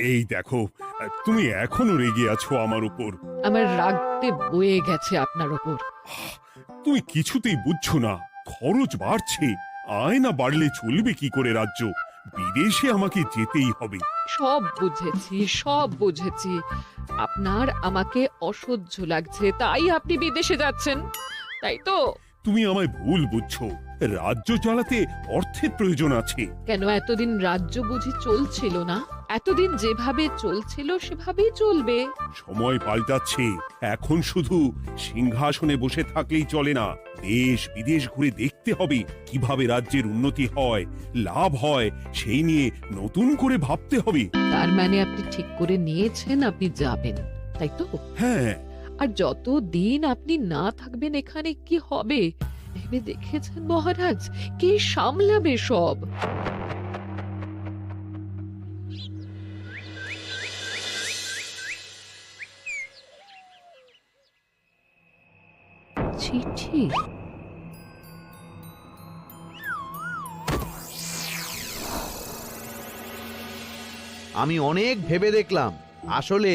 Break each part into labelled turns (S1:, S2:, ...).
S1: এই দেখো, তুমি এখনো রেগে আছো আমার উপর।
S2: আমার রাগতে বয়ে গেছে আপনার ওপর।
S1: তুমি কিছুতেই বুঝছো না, খরচ বাড়ছে। আয় না বাড়লে চলবে কি করে রাজ্য? বিদেশে আমাকে যেতেই হবে।
S2: সব বুঝেছি, সব বুঝেছি। আপনার আমাকে অসহ্য লাগছে, তাই আপনি বিদেশে যাচ্ছেন, তাই তো?
S1: তুমি আমায় ভুল বুঝছো। রাজ্য চালাতে অর্থের প্রয়োজন আছে।
S2: কেন এতদিন রাজ্য বুঝি চলছিল না? এতদিন যেভাবে চলছিল সেভাবেই চলবে।
S1: সময় পাল্টাচ্ছে। এখন শুধু সিংহাসনে বসে থাকলেই চলে না, দেশ বিদেশ ঘুরে দেখতে হবে কিভাবে রাজ্যের উন্নতি হয়, লাভ হয়। সেই নিয়ে নতুন করে ভাবতে হবে।
S2: তার মানে আপনি ঠিক করে নিয়েছেন আপনি যাবেন, তাই তো?
S1: হ্যাঁ।
S2: আর যতদিন আপনি না থাকবেন এখানে কি হবে ভেবে দেখেছেন মহারাজ? কে সামলাবে সব? চিঠি?
S3: আমি অনেক ভেবে দেখলাম, আসলে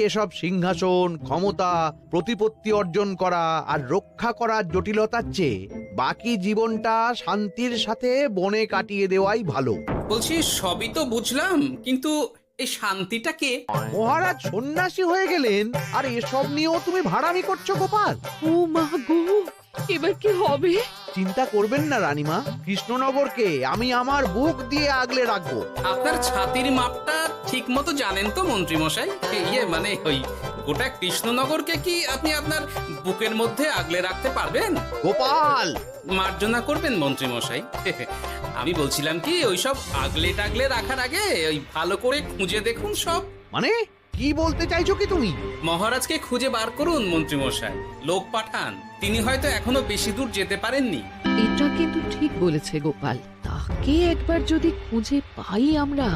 S3: এসব সিংহাসন, ক্ষমতা, প্রতিপত্তি অর্জন করা আর রক্ষা করার জটিলতার চেয়ে বাকি জীবনটা শান্তির সাথে বনে কাটিয়ে দেওয়াই ভালো।
S4: বলছি সবই তো বুঝলাম, কিন্তু এই শান্তিটা কে?
S3: মহারাজ সন্ন্যাসী হয়ে গেলেন আর এসব নিয়েও তুমি ভাড়ামি করছো গোপাল?
S2: ও মা গো, এবার কি হবে?
S3: চিন্তা করবেন না রানীমা, কৃষ্ণনগরকে আমি আমার বুক দিয়ে আগলে রাখবো।
S4: আপনার ছাতির মাপটা ঠিক মতো জানেন তো মন্ত্রী মশাই? মানে ওই গোটা কৃষ্ণনগরকে কি আপনি আপনার বুকের মধ্যে আগলে রাখতে পারবেন?
S3: গোপাল!
S4: মার্জনা করবেন মন্ত্রী মশাই। আমি বলছিলাম কি, ওইসব আগলে টাগলে রাখার আগে ওই ভালো করে খুঁজে দেখুন সব।
S3: মানে কি বলতে চাইছো কি তুমি?
S4: মহারাজকে খুঁজে বার করুন মন্ত্রী মশাই, লোক পাঠান। তিনি হয়তো এখনো বেশি দূর যেতে পারেননি।
S2: এটা কিন্তু ঠিক বলেছে গোপাল, তাকে একবার যদি খুঁজে পাই আমরা।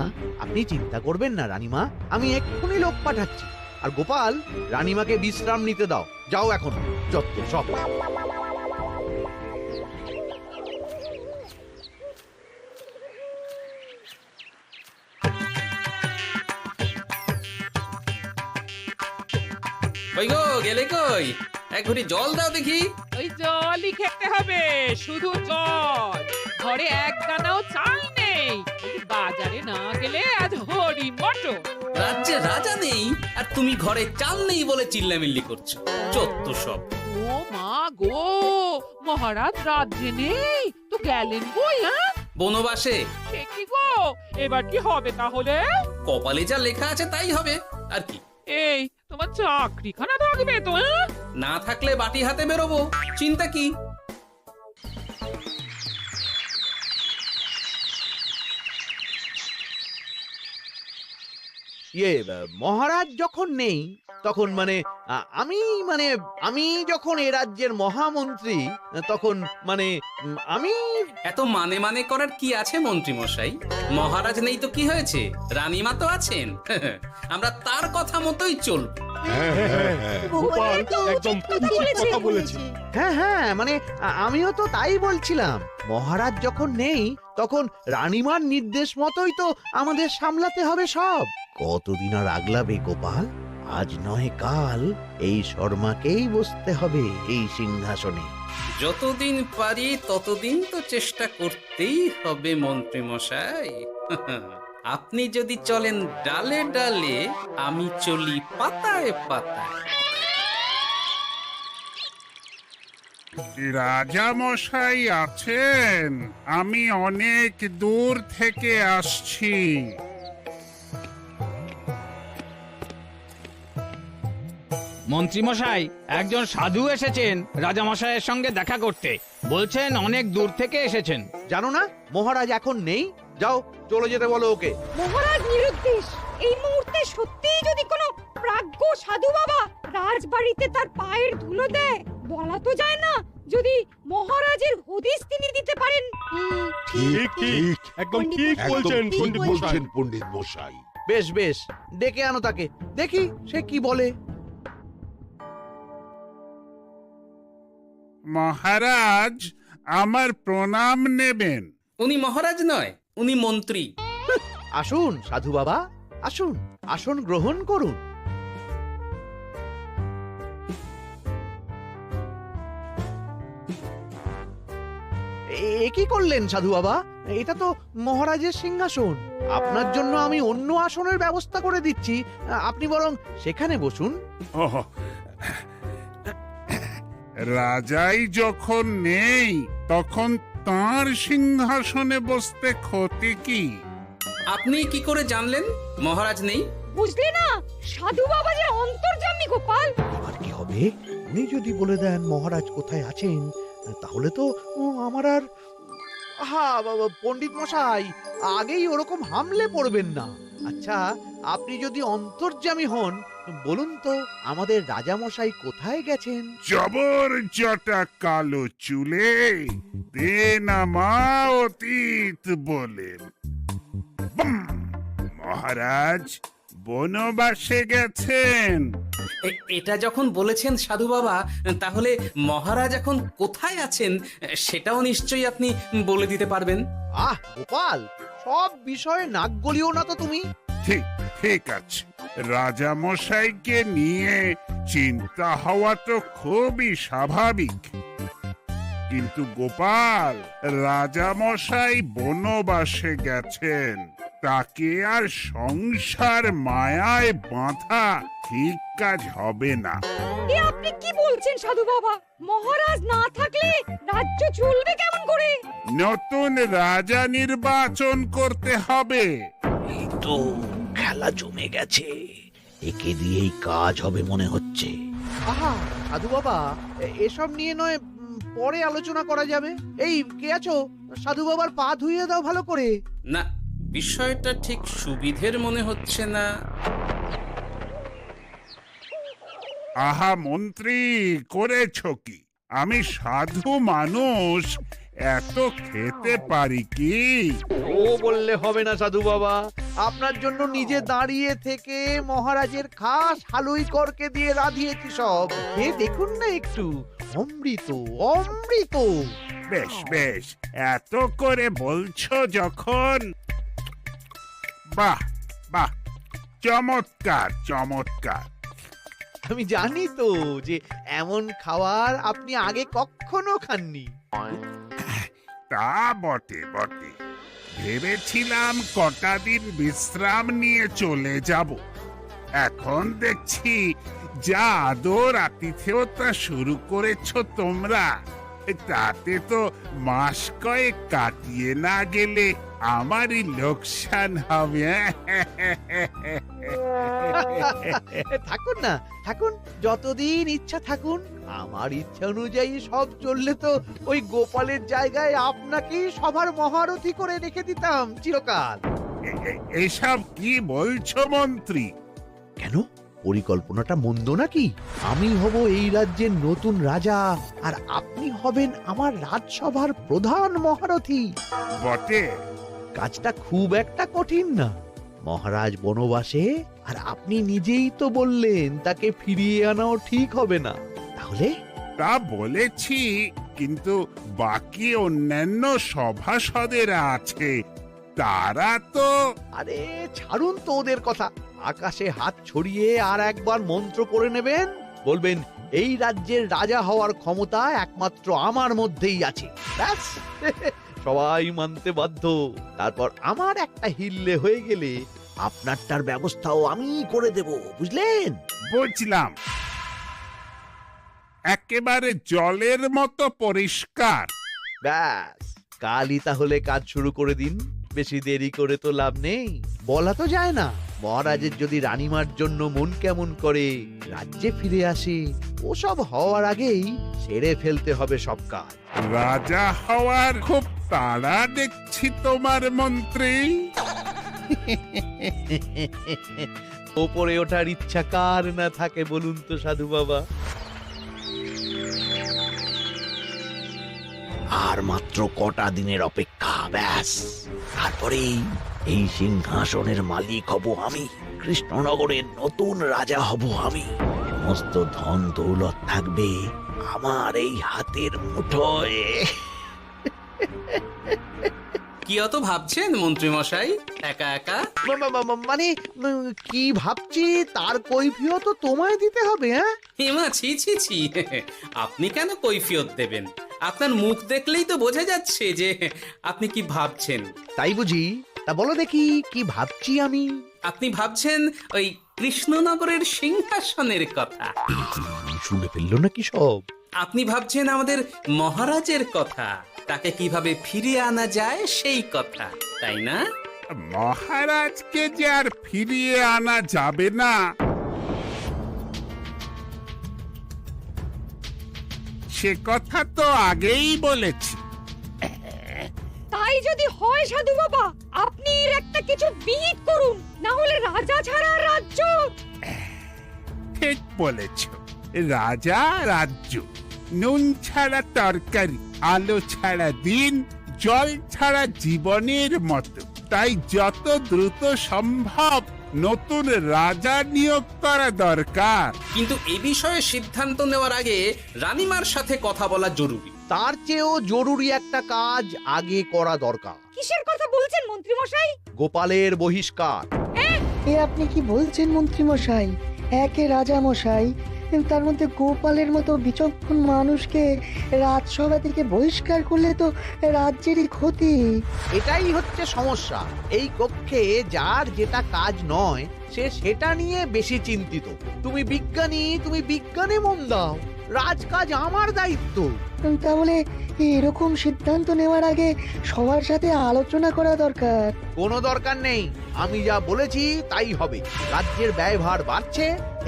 S3: আপনি চিন্তা করবেন না রানীমা, আমি এক্ষুনি লোক পাঠাচ্ছি। আর গোপাল, রানীমাকে বিশ্রাম নিতে দাও। যাও এখন, যত সব।
S4: কই গো, গেলে কই? এক ঘটি জল দাও দেখি।
S5: ওই জলই খেতে হবে, শুধু জল। ঘরে এক দানাও চাল নেই। যদি বাজারে না গেলে আজ হরি মটর।
S4: রাজ্যে রাজা নেই আর তুমি ঘরে চাল নেই বলে চিল্লামিল্লি করছো। চত্ব সব।
S5: ও মা গো, মহারাজ রাজ্যে নেই তো গেলেন কই? হ্যাঁ,
S4: বনবাসে।
S5: সে কি গো, এবার কি হবে তাহলে?
S4: কপালে যা লেখা আছে তাই হবে, আর কি।
S5: এই তোমার চাকরিখানা থাকবে তো? হ্যাঁ?
S4: না থাকলে বাটি হাতে বেরোবো, চিন্তা কি?
S3: মহারাজ যখন নেই তখন আমি আমি যখন এ রাজ্যের মহামন্ত্রী, তখন আমি
S4: এত মানে মানে করার কি আছে মন্ত্রী মশাই? মহারাজ নেই তো কি হয়েছে, রানীমা তো আছেন। আমরা তার কথা মতোই চলব।
S1: গোপাল একদম উচিত কথা বলেছে।
S3: হ্যাঁ হ্যাঁ, আমিও তো তাই বলছিলাম। মহারাজ যখন নেই তখন রানীমার নির্দেশ মতোই তো আমাদের সামলাতে হবে সব। কতদিন আর আগলাবে গোপাল? আজ নয় কাল এই শর্মাকেই বসতে হবে এই সিংহাসনে।
S4: যতদিন পারি ততদিন তো চেষ্টা করতেই হবে মন্ত্রী মশাই। আপনি যদি চলেন ডালে ডালে, আমি চলি পাতায় পাতায়।
S6: রাজা মশাই আছেন? আমি অনেক দূর থেকে আসছি।
S7: মন্ত্রীমশাই, একজন সাধু এসেছেন রাজামশাইয়ের সঙ্গে দেখা করতে। বলছেন অনেক দূর থেকে এসেছেন।
S3: জানো না মহারাজ এখন নেই? যাও, চলে যেতে বলো ওকে।
S8: মহারাজ নিরুদ্দেশ। এই মুহূর্তে সত্যিই যদি কোনো প্রাজ্ঞ সাধু বাবা রাজবাড়িতে তার পায়ের ধুলো দেয়, বলা তো যায় না যদি মহারাজের হদিস তিনি দিতে পারেন।
S1: ঠিক ঠিক, একদম ঠিক বলছেন
S9: পণ্ডিত মশাই।
S3: বেশ বেশ, ডেকে আনো তাকে, দেখি সে কি বলে।
S6: মহারাজ আমার প্রণাম নেবেন।
S4: উনি মহারাজ নয়, উনি মন্ত্রী।
S3: আসুন সাধু বাবা, আসুন, আসন গ্রহণ করুন। কি করলেন সাধু বাবা? এটা তো মহারাজের সিংহাসন। আপনার জন্য আমি অন্য আসনের ব্যবস্থা করে দিচ্ছি, আপনি বরং সেখানে বসুন।
S6: ওহ, রাজাই যখন নেই তখন তার সিংহাসনে বসতে ক্ষতি কি?
S4: আপনি কি করে জানলেন মহারাজ নেই?
S8: বুঝলি না, সাধু বাবা যে অন্তর্যামী গোপাল।
S3: এবার কি হবে? উনি যদি বলে দেন মহারাজ কোথায় আছেন, তাহলে তো আমার আর পণ্ডিত মশাই, আগেই ওরকম হামলে পড়বেন না। আচ্ছা, আপনি যদি অন্তর্যামী হন, বলুন তো আমাদের রাজা মশাই কোথায় গেছেন?
S6: জবর জটা কালো চুলে দেনামা অতীত বলেন। বুম! মহারাজ বনবাসে গেছেন।
S4: এটা যখন বলেছেন সাধু বাবা, তাহলে মহারাজ এখন কোথায় আছেন সেটাও নিশ্চয়ই আপনি বলে দিতে পারবেন।
S3: গোপাল, সব বিষয়ে নাক গলিও না তো তুমি।
S6: ঠিক ঠিক আছে, রাজা মশাইকে নিয়ে চিন্তা হওয়া তো খুবই স্বাভাবিক, কিন্তু গোপাল, রাজা মশাই বনবাসে গেছেন, তাকে আর সংসার মায়ায় বাঁধা ঠিক কাজ হবে না।
S8: এ আপনি কি বলছেন সাধু বাবা? মহারাজ না থাকলে রাজ্য চলবে কেমন করে?
S6: নতুন রাজা নির্বাচন করতে হবে।
S3: এই তো খেলা জমে গেছে, একে দিয়েই কাজ হবে মনে হচ্ছে। সাধু বাবা, এসব নিয়ে নয় পরে আলোচনা করা যাবে। এই কে আছো? সাধু বাবার পা ধুইয়ে দাও ভালো করে।
S4: না, বিষয়টা ঠিক সুবিধের মনে হচ্ছে না।
S6: আহা মন্ত্রী, করেছ কি? আমি সাধু মানুষ, এত খেতে পারি কি?
S3: ও বললে হবে না সাধু বাবা, আপনার জন্য নিজে দাঁড়িয়ে থেকে মহারাজের খাস হালুই করকে দিয়ে রাধিয়েছি সব। এ দেখুন না একটু, অমৃত অমৃত।
S6: বেশ বেশ, এত করে বলছো যখন, বাহ বাহ, চমৎকার চমৎকার।
S3: আমি জানি তো যে এমন খাবার আপনি আগে কখনো খাননি।
S6: তা বটে বটে, ভেবেছিলাম কটা দিন বিশ্রাম নিয়ে চলে যাব। এখন দেখছি যা আদর আতিথেয়তা শুরু করেছ তোমরা, তাতে তো মাস কয়েক কাটিয়ে না গেলে আমারই লোকসান হবে।
S3: থাকুন না, থাকুন, যতদিন ইচ্ছা থাকুন। আমার ইচ্ছা অনুযায়ী সব চললে তো ওই গোপালের জায়গায় আপনাকেই সবার মহারথী করে রেখে দিতাম চিরকাল।
S6: এসব কি বলছো মন্ত্রী?
S3: কেন, পরিকল্পনাটা মন্দ নাকি? আমি হব এই রাজ্যের নতুন রাজা, আর আপনি হবেন আমার রাজসভার প্রধান মহারথী।
S6: বটে,
S3: কাজটা খুব একটা কঠিন না। মহারাজ বনবাসে, আর আপনি নিজেই তো বললেন তাকে ফিরিয়ে আনাও ঠিক হবে না। তাহলে?
S6: তা বলেছি, কিন্তু বাকি অন্যান্য সভাসদেরা আছে, তারা তো।
S3: আরে ছাড়ুন তো ওদের কথা। আকাশে হাত ছড়িয়ে আর একবার মন্ত্র পড়ে নেবেন, বলবেন এই রাজ্যের রাজা হওয়ার ক্ষমতা একমাত্র আমার মধ্যেই আছে। ব্যাস, সবাই মানতে বাধ্য। তারপর আমার একটা হিল্লে হয়ে গেলে আপনারটার ব্যবস্থাও আমি করে দেব, বুঝলেন?
S6: বুঝলাম, একেবারে জলের মতো পরিষ্কার।
S3: ব্যাস, কালই তাহলে কাজ শুরু করে দিন। বেশি দেরি করে তো লাভ নেই। বলা তো যায় না, মহারাজের যদি রানীমার জন্য মন কেমন করে, রাজ্যে ফিরে আসে, ওসব হওয়ার আগেই সেরে ফেলতে হবে সব কাজ।
S6: রাজা হওয়ার খুব তাড়া দেখছি তোমার মন্ত্রী।
S3: ওপরে ওঠার ইচ্ছা কার না থাকে বলুন তো সাধু বাবা? আর মাত্র কটা দিনের অপেক্ষা, ব্যাস, তারপরেই এই সিংহাসনের মালিক হব আমি। কৃষ্ণনগরের নতুন রাজা হব আমি। সমস্ত ধন দৌলত থাকবে আমার এই হাতের মুঠোয়।
S4: কি অত ভাবছেন মন্ত্রী মশাই একা একা?
S3: মানে কি ভাবছি তার কৈফিয়ত তো তোমায় দিতে হবে। হ্যাঁ,
S4: হিমা, ছি ছি ছি, আপনি কেন কৈফিয়ত দেবেন? আপনার মুখ দেখলেই তো বোঝা যাচ্ছে যে আপনি কি ভাবছেন।
S3: তাই বুঝি? তা বলো দেখি কি ভাবছি আমি।
S4: আপনি ভাবছেন ওই কৃষ্ণনগরের সিংহাসনের কথা।
S3: শুনে ফেললো নাকি সব?
S4: আপনি ভাবছেন আমাদের মহারাজের কথা, তাকে কিভাবে ফিরিয়ে আনা যায় সেই কথা, তাই না?
S6: মহারাজকে যে আর ফিরিয়ে আনা যাবে না, সে কথা তো আগেই বলেছি।
S8: তাই যদি হয় সাধু বাবা, আপনি এর একটা কিছু বিহিত করুন, না হলে রাজা ছাড়া রাজ্য।
S6: ঠিক বলেছ, রাজা রাজ্য, নুন ছাড়া তরকারি, আলো ছাড়া দিন, জল ছাড়া জীবনের মতো। তাই যত দ্রুত সম্ভব নতুন রাজা নিয়োগ করা দরকার।
S4: কিন্তু এ বিষয়ে সিদ্ধান্ত নেওয়ার আগে রানীমার সাথে কথা বলা জরুরি।
S3: তার চেয়েও জরুরি একটা কাজ আগে করা দরকার।
S8: কিসের কথা বলছেন মন্ত্রী মশাই?
S3: গোপালের বহিষ্কার।
S10: এ আপনি কি বলছেন মন্ত্রী মশাই? একে রাজা মশাই, তার মধ্যে গোপালের মতো বিচক্ষণ মানুষকে রাজসভা থেকে বহিষ্কার করলে তো রাজ্যেরই ক্ষতি।
S3: এটাই হচ্ছে সমস্যা। এই কক্ষে যার যেটা কাজ নয় সে সেটা নিয়ে বেশি চিন্তিত। তুমি বিজ্ঞানী, তুমি বিজ্ঞানে মন দাও, রাজকাজ আমার দায়িত্ব।
S10: তাহলে এরকম সিদ্ধান্ত নেওয়ার আগে সবার সাথে আলোচনা করা দরকার।
S3: কোনো দরকার নেই, আমি যা বলেছি তাই হবে। রাজ্যের ব্যয়ভার বাড়ছে,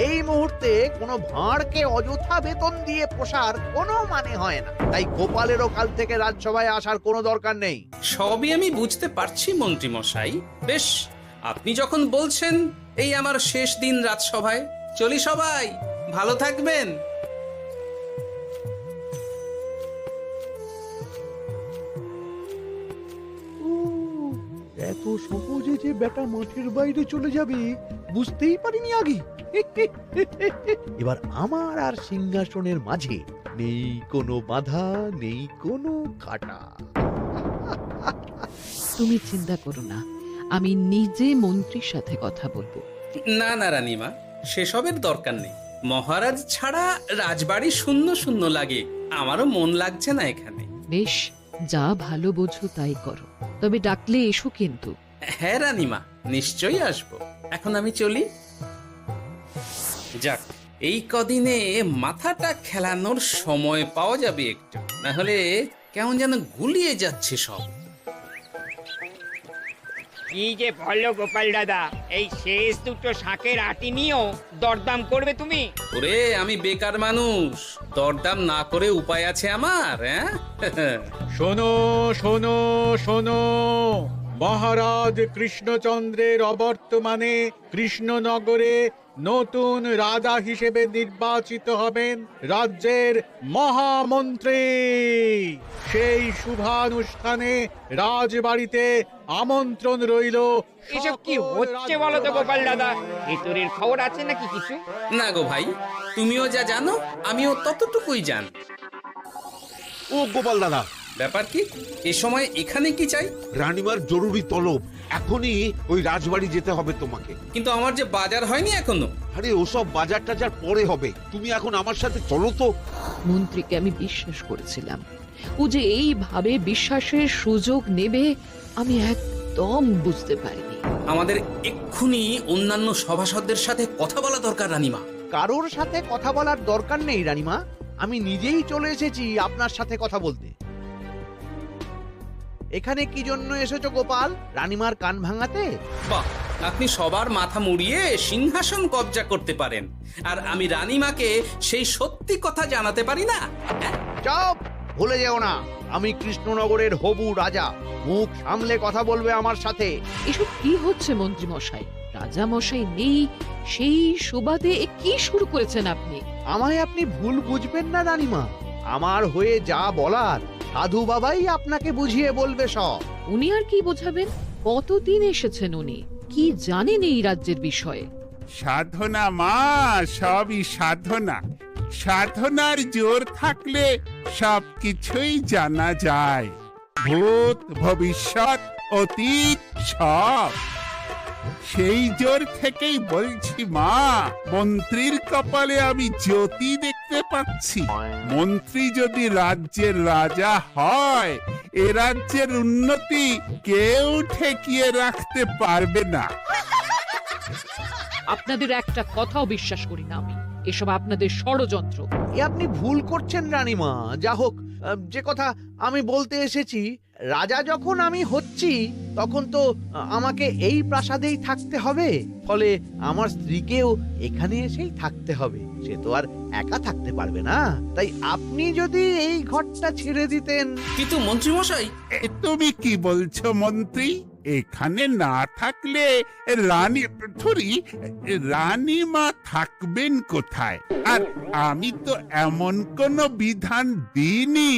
S3: এই মুহূর্তে কোনো ভাঁড়কে অযথা বেতন দিয়ে পোষার কোনো মানে হয় না। তাই গোপালেরও কাল থেকে রাজসভায় আসার কোনো দরকার নেই।
S4: সবই আমি বুঝতে পারছি মন্ত্রী মশাই। বেশ, আপনি যখন বলছেন, এই আমার শেষ দিন রাজসভায়, চলি সবাই, ভালো থাকবেন।
S3: এত সহজে যে বেটা মাঠের বাইরে চলে যাবে বুঝতেই পারিনি আগে। এবার আমার আর সিংহাসনের মাঝে নেই কোনো বাধা, নেই কোনো কাটা।
S2: তুমি চিন্তা করো না, আমি নিজে মন্ত্রীর সাথে কথা বলবো।
S4: না না রানীমা, সেসবের দরকার নেই। মহারাজ ছাড়া রাজবাড়ি শূন্য শূন্য লাগে, আমারও মন লাগছে না এখানে।
S2: বেশ, যা ভালো বোঝো তাই করো, তবে ডাকলে এসো কিন্তু।
S4: হ্যাঁ রানীমা, নিশ্চয়ই আসবো। এখন আমি চলি। যাক, এই কদিনে মাথাটা খেলানোর সময় পাওয়া যাবে একটু, না হলে কেমন যেন গুলিয়ে যাচ্ছে সব।
S7: কি যে বলো গোপাল দাদা, এই শেষ দুটো শাকের আটি নিয়েও দরদাম করবে তুমি?
S4: ওরে, আমি বেকার মানুষ, দরদাম না করে উপায় আছে আমার? হ্যাঁ
S7: শোনো শোনো শোনো, মহারাজ কৃষ্ণচন্দ্রের অবর্তমানে কৃষ্ণনগরে নতুন রাজা হিসেবে নির্বাচিত হবেন রাজ্যের মহামন্ত্রী। সেই শুভানুষ্ঠানে রাজবাড়িতে আমন্ত্রণ রইল।
S11: এসব কি হচ্ছে বলো তো গোপাল দাদা? ভেতরের খবর আছে নাকি কিছু?
S4: না গো ভাই, তুমিও যা জানো আমিও ততটুকুই জানি।
S9: ও গোপাল দাদা,
S4: ব্যাপার কি? এ সময় এখানে কি চাই?
S9: রানীমার জরুরি তলব, এখনই ওই রাজবাড়ি যেতে হবে তোমাকে।
S4: কিন্তু আমার যে বাজার হয়নি এখনো।
S9: আরে ওসব বাজার টাজার পরে হবে, তুমি এখন আমার সাথে চলো তো।
S2: মন্ত্রীকে আমি বিশ্বাস করেছিলাম, ও যে এইভাবে বিশ্বাসের সুযোগ নেবে আমি একদম বুঝতে পারিনি।
S4: আমাদের এক্ষুনি অন্যান্য সভাসদদের সাথে কথা বলা দরকার রানীমা।
S3: কারোর সাথে কথা বলার দরকার নেই রানীমা, আমি নিজেই চলে এসেছি আপনার সাথে কথা বলতে। এখানে কি জন্য এসেছো গোপাল? রানীমার কান ভাঙাতে?
S4: বাহ, আপনি সবার মাথা মুড়িয়ে সিংহাসন কবজা করতে পারেন, আর আমি রানীমাকে সেই সত্যি কথা জানাতে পারি না? হ্যাঁ?
S3: চুপ! ভুলে যেও না, আমি কৃষ্ণনগরের হবু রাজা। মুখ সামলে কথা বলবে আমার সাথে।
S2: এসব কি হচ্ছে মন্ত্রী মশাই? রাজা মশাই নেই, সেই সুবাদে এ কি শুরু করেছেন আপনি?
S3: আমায় আপনি ভুল বুঝবেন না রানীমা, আমার হয়ে যা বলার সাধু বাবাই আপনাকে বুঝিয়ে বলবে সব।
S2: উনি আর কি বোঝাবেন? কতদিন এসেছেন উনি, কি জানেন এই রাজ্যের বিষয়ে?
S6: সাধনা মা, সবই সাধনা। সাধনার জোর থাকলে সবকিছুই জানা যায়। ভূত ভবিষ্যৎ অতীত সব। সেই জোর থেকেই বলছি মা, মন্ত্রীর কপালে আমি জ্যোতি দেখতে পাচ্ছি। মন্ত্রী যদি রাজ্যের রাজা হয়, এ রাজ্যের উন্নতি কেউ ঠেকিয়ে রাখতে পারবে না।
S2: আপনাদের একটা কথাও বিশ্বাস করি না আমি, এসব আপনাদের ষড়যন্ত্র।
S3: এ আপনি ভুল করছেন রানীমা। যা হোক, যে কথা আমি বলতে এসেছি, রাজা যখন আমি হচ্ছি তখন তো আমাকে এই প্রাসাদেই থাকতে হবে, ফলে আমার স্ত্রীকেও এখানে এসেই থাকতে হবে। সে তো আর একা থাকতে পারবে না। তাই আপনি যদি এই ঘরটা ছেড়ে দিতেন।
S4: কিন্তু মন্ত্রীমশাই,
S6: তুমি কি বলছো মন্ত্রী? এখানে না থাকলে রানীমা থাকবেন কোথায়? আর আমি তো এমন কোন বিধান দিইনি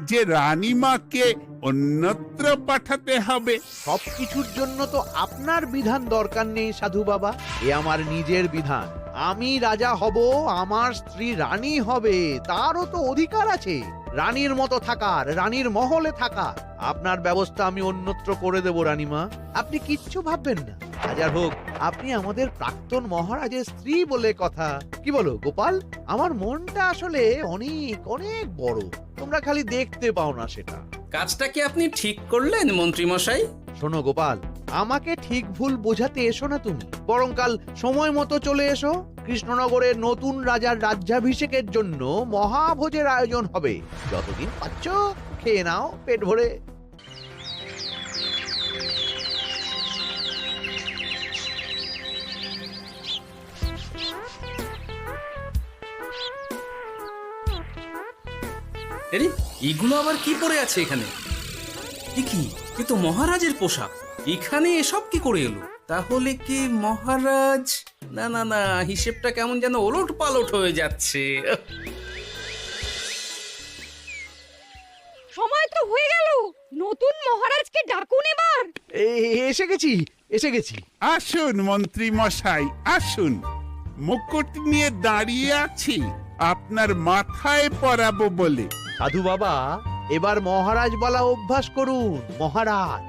S6: যে রানীমাকে অন্যত্র পাঠাতে হবে।
S3: সবকিছুর জন্য তো আপনার বিধান দরকার নেই সাধু বাবা, এ আমার নিজের বিধান। আমি রাজা হব, আমার স্ত্রী রানী হবে, তারও তো অধিকার আছে রানীর মতো থাকার, রানীর মহলে থাকার। আপনার ব্যবস্থা আমি অন্যত্র করে দেব রানীমা, আপনি কিচ্ছু ভাববেন না। হাজার হোক আপনি আমাদের প্রাক্তন মহারাজের স্ত্রী বলে কথা। কি বলো গোপাল? আমার মনটা আসলে অনেক অনেক বড়, তোমরা খালি দেখতে পাও না সেটা।
S4: কাজটা কি আপনি ঠিক করলেন মন্ত্রীমশাই?
S3: শোনো গোপাল, আমাকে ঠিক ভুল বোঝাতে এসো না তুমি, বরং কাল সময় মতো চলে এসো। কৃষ্ণনগরের নতুন রাজার রাজ্যাভিষেকের জন্য মহাভোজের আয়োজন হবে। যতদিন পাচ্ছ খেয়ে নাও পেট ভরে।
S4: আরে এগুলো আবার কি পরে আছে এখানে? কি এ তো মহারাজের পোশাক, এখানে এসব কি করে এলো? তাহলে কি মহারাজ? না না না, হিসেবটা কেমন যেন ওলট পালট হয়ে যাচ্ছে।
S8: সময় তো হয়ে গেল, নতুন মহারাজকে ডাকুন এবার।
S3: এসে গেছি, এসে গেছি।
S6: আসুন মন্ত্রী মশাই, আসুন। মুকুট নিয়ে দাঁড়িয়ে আছি আপনার মাথায় পরাবো বলে।
S3: সাধু বাবা, এবার মহারাজ বলা অভ্যাস করুন। মহারাজ।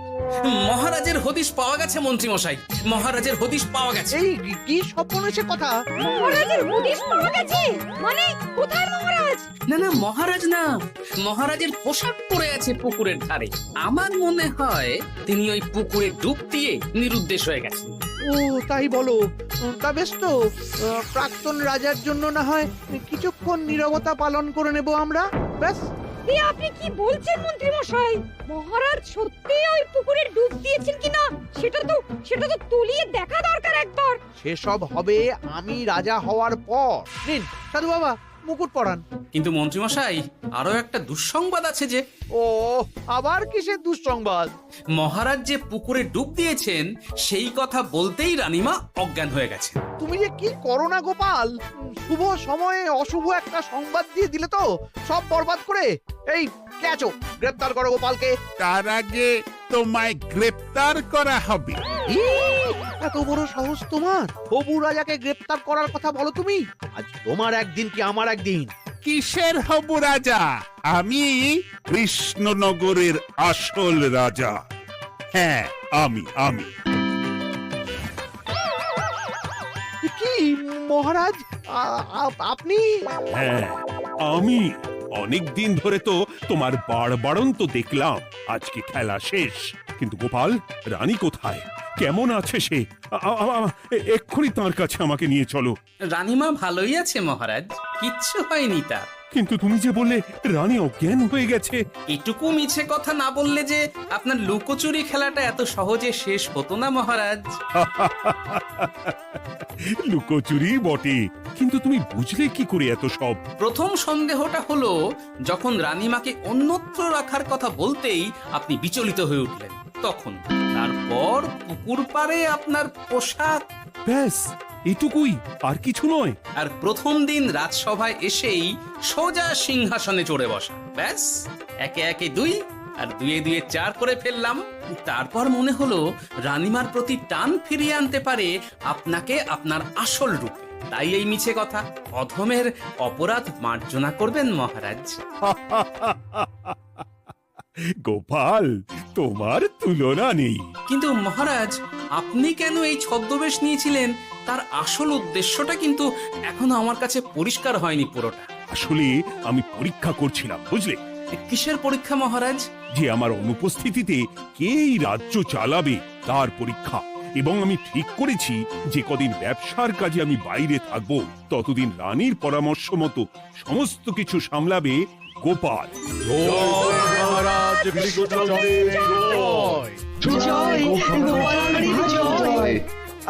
S4: মহারাজের হদিশ পাওয়া গেছে মন্ত্রীমশাই, মহারাজের হদিশ পাওয়া গেছে।
S3: এই কি স্বপ্ন সে কথা?
S8: মহারাজের হদিশ পাওয়া গেছে মানে কোথায় মহারাজ?
S4: না না, মহারাজ না, মহারাজের পোশাক পরে আছে পুকুরের ধারে। আমার মনে হয় তিনি ওই পুকুরে ডুব দিয়ে নিরুদ্দেশ হয়ে গেছেন।
S3: ও তাই বলো? তা বেশ তো, প্রাক্তন রাজার জন্য না হয় কিছুক্ষণ নীরবতা পালন করে নেব আমরা, ব্যাস।
S8: আপনি কি বলছেন মন্ত্রী মশাই? মহারাজ সত্যি ওই পুকুরে ডুব দিয়েছেন কিনা সেটা তো তুলিয়ে দেখা দরকার একবার।
S3: সেসব হবে আমি রাজা হওয়ার পর। নিন সাধু বাবা, মুকুট পরান।
S4: কিন্তু মন্ত্রীমশাই, আরো একটা দুঃসংবাদ আছে যে।
S3: ও আবার কিসের দুঃসংবাদ?
S4: মহারাজ যে পুকুরে ডুব দিয়েছেন সেই কথা বলতেই রানীমা অজ্ঞান হয়ে গেছে।
S3: তুমি যে কি করো না গোপাল, শুভ সময়ে অশুভ একটা সংবাদ দিয়ে দিলে তো সব বরবাদ করে। এই কে আছো? গ্রেপ্তার করো গোপালকে।
S6: তার আগে তোমায় গ্রেপ্তার করা হবে।
S3: এত বড় সাহস তোমার? হবু রাজাকে গ্রেপ্তার করার কথা বলো তুমি? আজ তোমার একদিন কি আমার একদিন।
S6: কিসের হব রাজা? আমি কৃষ্ণনগরের আসল রাজা। হ্যাঁ, আমি।
S3: কি মহারাজ, আপনি?
S1: হ্যাঁ, আমি। অনেকদিন ধরে তো তোমার বাড়বাড়ন্ত দেখলাম, আজকে খেলা শেষ। কিন্তু গোপাল, রানী কোথায়? কেমন আছে সে? এক্ষুনি তার কাছে আমাকে নিয়ে চলো।
S4: রানীমা ভালোই আছে মহারাজ, কিচ্ছু হয়নি তার।
S1: কিন্তু তুমি যে বললে রানী অজ্ঞান হয়ে গেছে।
S4: এটুকু মিছে কথা না বললে যে আপনার লুকোচুরি খেলাটা এত সহজে শেষ হতো না মহারাজ।
S1: লুকোচুরি বটে, কিন্তু তুমি বুঝলে কি করে এত সব?
S4: প্রথম সন্দেহটা হলো যখন রানীমাকে অন্যত্র রাখার কথা বলতেই আপনি বিচলিত হয়ে উঠলেন, তখন। তারপর পুকুর পাড়ে আপনার পোশাক।
S1: ব্যাস এটুকুই, আর কিছু নয়।
S4: আর প্রথম দিন রাজসভায় এসেই সোজা সিংহাসনে চড়ে বসা, ব্যাস। একে একে 2 আর 2 2 4 করে ফেললাম। তারপর মনে হলো রানীমার প্রতি টান ফিরিয়ে আনতে পারে আপনাকে আপনার আসল রূপে। তাই এই মিছে কথা। অধমের অপরাধ মার্জনা করবেন মহারাজ।
S1: গোপাল, তোমার তুলনা নেই।
S4: কিন্তু মহারাজ, আপনি কেন এই ছদ্মবেশ নিয়েছিলেন তার আসল উদ্দেশ্যটা কিন্তু এখনো আমার কাছে পরিষ্কার হয়নি পুরোটা।
S1: আসলে আমি পরীক্ষা করছিলাম, বুঝলে?
S4: কিসের পরীক্ষা মহারাজ?
S1: যে আমার অনুপস্থিতিতে কে এই রাজ্য চালাবে তার পরীক্ষা। এবং আমি ঠিক করেছি যে কদিন ব্যবসার কাজে আমি বাইরে থাকব, ততদিন রানীর পরামর্শ মতো সমস্ত কিছু সামলাবে গোপাল।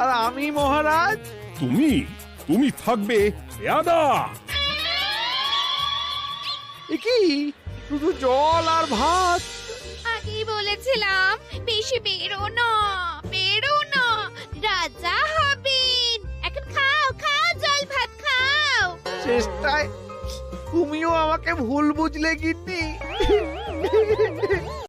S3: আর আমি মহারাজ?
S1: তুমি থাকবে পেয়াদা।
S3: এ কি শুধু জল আর ভাত?
S8: আগেই বলেছিলাম বেশি বেরো না, রাজা হবেন। এখন খাও খাও, জল ভাত খাও।
S3: চেষ্টায় তুমিও আমাকে ভুল বুঝলে গিন্নি।